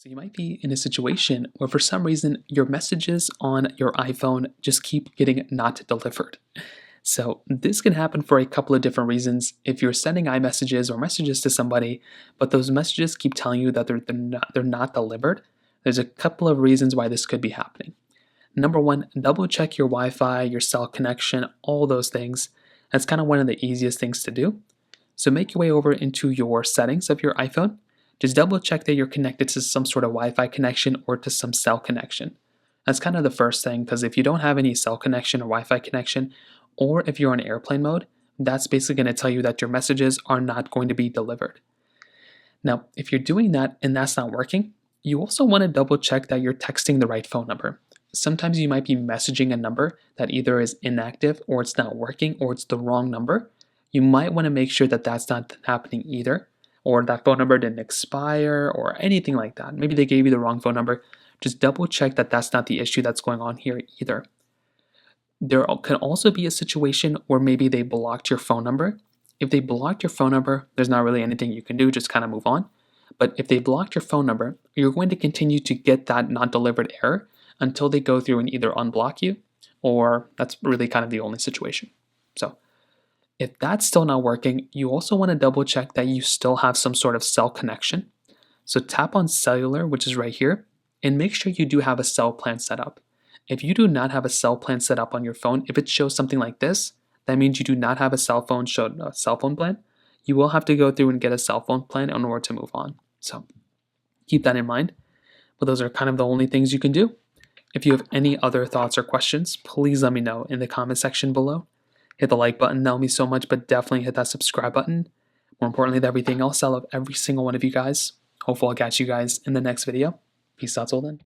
So you might be in a situation where for some reason your messages on your iPhone just keep getting not delivered. So this can happen for a couple of different reasons. If you're sending iMessages or messages to somebody, but those messages keep telling you that they're not delivered, there's a couple of reasons why this could be happening. Number one, double check your Wi-Fi, your cell connection, all those things. That's kind of one of the easiest things to do. So make your way over into your settings of your iPhone. Just double check that you're connected to some sort of Wi-Fi connection or to some cell connection. That's kind of the first thing, because if you don't have any cell connection or Wi-Fi connection, or if you're on airplane mode, that's basically going to tell you that your messages are not going to be delivered. Now, if you're doing that and that's not working, you also want to double check that you're texting the right phone number. Sometimes you might be messaging a number that either is inactive or it's not working or it's the wrong number. You might want to make sure that that's not happening either, or that phone number didn't expire or anything like that. Maybe they gave you the wrong phone number. Just double check that that's not the issue that's going on here either. There can also be a situation where maybe they blocked your phone number. If they blocked your phone number, there's not really anything you can do, just kind of move on. But if they blocked your phone number, you're going to continue to get that not delivered error until they go through and either unblock you, or that's really kind of the only situation. So if that's still not working, you also want to double check that you still have some sort of cell connection. So tap on cellular, which is right here, and make sure you do have a cell plan set up. If you do not have a cell plan set up on your phone, if it shows something like this, that means you do not have a cell phone plan. You will have to go through and get a cell phone plan in order to move on. So keep that in mind. But those are kind of the only things you can do. If you have any other thoughts or questions, please let me know in the comment section below. Hit the like button, that will mean so much, but definitely hit that subscribe button. More importantly than everything else, I love every single one of you guys. Hopefully I'll catch you guys in the next video. Peace out till then.